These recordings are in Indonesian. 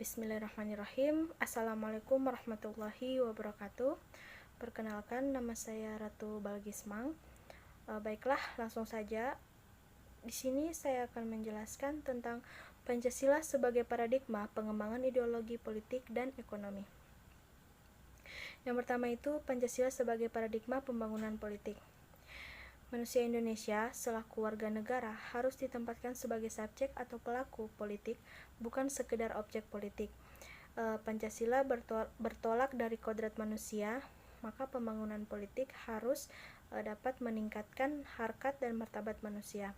Bismillahirrahmanirrahim. Assalamualaikum warahmatullahi wabarakatuh. Perkenalkan, nama saya Ratu Balgismang. Baiklah, langsung saja. Di sini saya akan menjelaskan tentang Pancasila sebagai paradigma pengembangan ideologi politik dan ekonomi. Yang pertama itu Pancasila sebagai paradigma pembangunan politik. Manusia Indonesia selaku warga negara harus ditempatkan sebagai subjek atau pelaku politik, bukan sekedar objek politik. Pancasila bertolak dari kodrat manusia, maka pembangunan politik harus dapat meningkatkan harkat dan martabat manusia.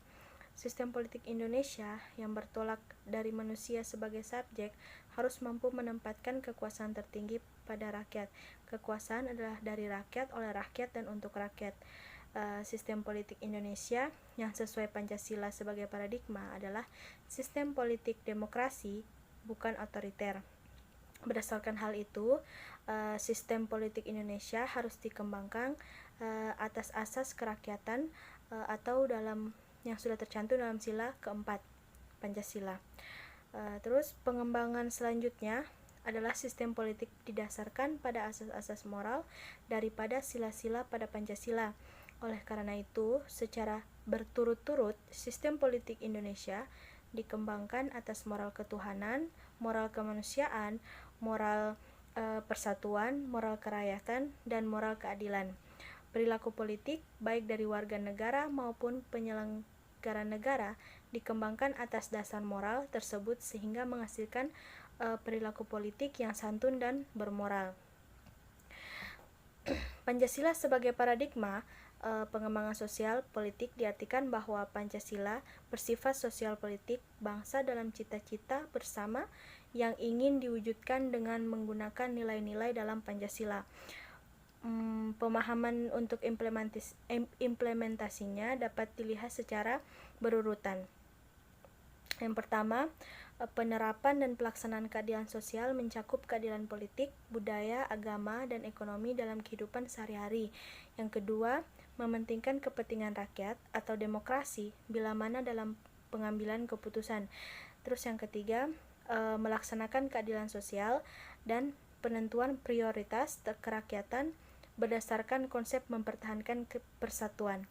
Sistem politik Indonesia yang bertolak dari manusia sebagai subjek harus mampu menempatkan kekuasaan tertinggi pada rakyat. Kekuasaan adalah dari rakyat, oleh rakyat, dan untuk rakyat. Sistem politik Indonesia yang sesuai Pancasila sebagai paradigma adalah sistem politik demokrasi, bukan otoriter. Berdasarkan hal itu, sistem politik Indonesia harus dikembangkan atas asas kerakyatan atau dalam yang sudah tercantum dalam sila keempat Pancasila. Terus pengembangan selanjutnya adalah sistem politik didasarkan pada asas-asas moral daripada sila-sila pada Pancasila. Oleh karena itu, secara berturut-turut, sistem politik Indonesia dikembangkan atas moral ketuhanan, moral kemanusiaan, moral persatuan, moral kerakyatan, dan moral keadilan. Perilaku politik, baik dari warga negara maupun penyelenggara negara, dikembangkan atas dasar moral tersebut sehingga menghasilkan perilaku politik yang santun dan bermoral. Pancasila sebagai paradigma pengembangan sosial politik diartikan bahwa Pancasila bersifat sosial politik bangsa dalam cita-cita bersama yang ingin diwujudkan dengan menggunakan nilai-nilai dalam Pancasila. Pemahaman untuk implementasinya dapat dilihat secara berurutan. Yang pertama, penerapan dan pelaksanaan keadilan sosial mencakup keadilan politik, budaya, agama, dan ekonomi dalam kehidupan sehari-hari. Yang kedua, mementingkan kepentingan rakyat atau demokrasi bila mana dalam pengambilan keputusan. Terus yang ketiga, melaksanakan keadilan sosial dan penentuan prioritas kerakyatan berdasarkan konsep mempertahankan persatuan.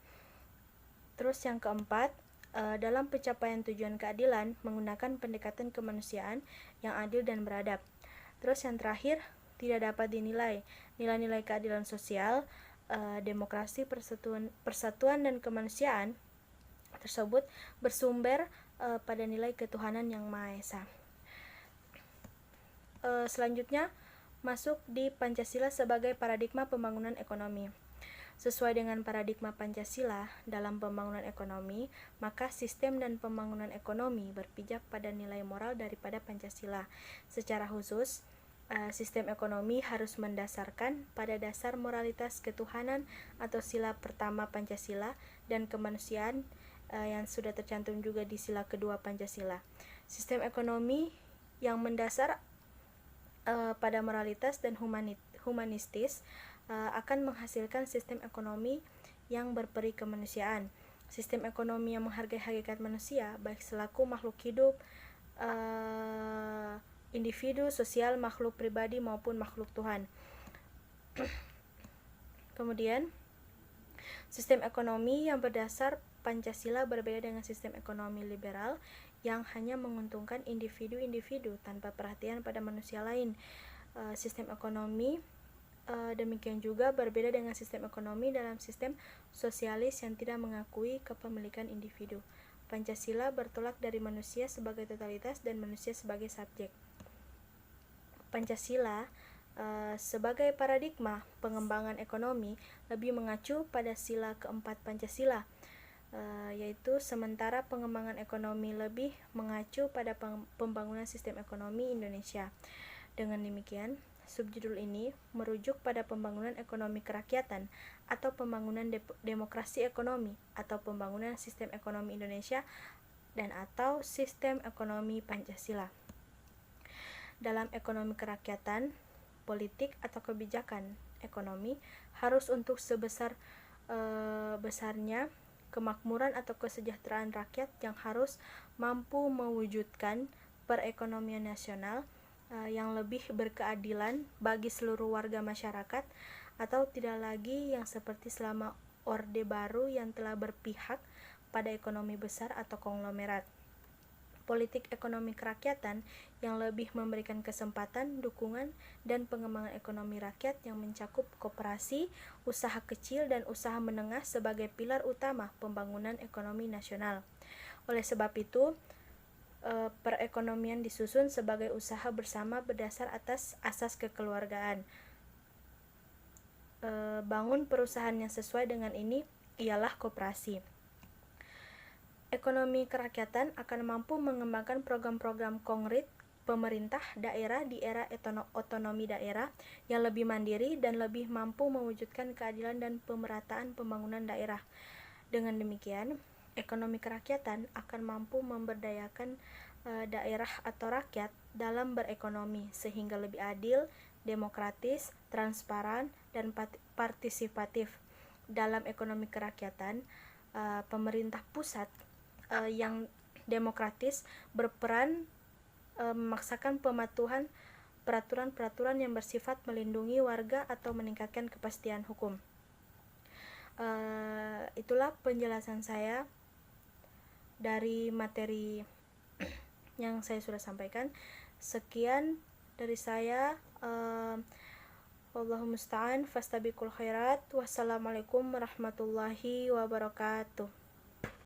Terus yang keempat, dalam pencapaian tujuan keadilan menggunakan pendekatan kemanusiaan yang adil dan beradab. Terus yang terakhir, tidak dapat dinilai nilai-nilai keadilan sosial, demokrasi, persatuan dan kemanusiaan tersebut bersumber pada nilai ketuhanan yang Maha Esa. Selanjutnya masuk di Pancasila sebagai paradigma pembangunan ekonomi. Sesuai dengan paradigma Pancasila dalam pembangunan ekonomi, maka sistem dan pembangunan ekonomi berpijak pada nilai moral daripada Pancasila. Secara khusus, sistem ekonomi harus mendasarkan pada dasar moralitas ketuhanan atau sila pertama Pancasila dan kemanusiaan yang sudah tercantum juga di sila kedua Pancasila. Sistem ekonomi yang mendasar pada moralitas dan humanistis akan menghasilkan sistem ekonomi yang berperi kemanusiaan. Sistem ekonomi yang menghargai hakikat manusia, baik selaku makhluk hidup, individu, sosial, makhluk pribadi maupun makhluk Tuhan. Kemudian, sistem ekonomi yang berdasar Pancasila berbeda dengan sistem ekonomi liberal yang hanya menguntungkan individu-individu tanpa perhatian pada manusia lain. Sistem ekonomi demikian juga berbeda dengan sistem ekonomi dalam sistem sosialis yang tidak mengakui kepemilikan individu. Pancasila bertolak dari manusia sebagai totalitas dan manusia sebagai subjek. Pancasila sebagai paradigma pengembangan ekonomi lebih mengacu pada sila keempat Pancasila, yaitu sementara pengembangan ekonomi lebih mengacu pada pembangunan sistem ekonomi Indonesia. Dengan demikian, subjudul ini merujuk pada pembangunan ekonomi kerakyatan atau pembangunan demokrasi ekonomi atau pembangunan sistem ekonomi Indonesia dan atau sistem ekonomi Pancasila. Dalam ekonomi kerakyatan, politik atau kebijakan ekonomi harus untuk besarnya kemakmuran atau kesejahteraan rakyat yang harus mampu mewujudkan perekonomian nasional yang lebih berkeadilan bagi seluruh warga masyarakat, atau tidak lagi yang seperti selama Orde Baru yang telah berpihak pada ekonomi besar atau konglomerat. Politik ekonomi kerakyatan yang lebih memberikan kesempatan, dukungan, dan pengembangan ekonomi rakyat yang mencakup koperasi, usaha kecil, dan usaha menengah sebagai pilar utama pembangunan ekonomi nasional. Oleh sebab itu, perekonomian disusun sebagai usaha bersama berdasar atas asas kekeluargaan. Bangun perusahaan yang sesuai dengan ini ialah koperasi. Ekonomi kerakyatan akan mampu mengembangkan program-program konkret pemerintah daerah di era otonomi daerah yang lebih mandiri dan lebih mampu mewujudkan keadilan dan pemerataan pembangunan daerah. Dengan demikian, ekonomi kerakyatan akan mampu memberdayakan daerah atau rakyat dalam berekonomi sehingga lebih adil, demokratis, transparan, dan partisipatif. Dalam ekonomi kerakyatan, pemerintah pusat yang demokratis berperan memaksakan pematuhan peraturan-peraturan yang bersifat melindungi warga atau meningkatkan kepastian hukum. Itulah penjelasan saya dari materi yang saya sudah sampaikan. Sekian dari saya. Wallahu musta'an, fastabiqul khairat. Wassalamualaikum warahmatullahi wabarakatuh.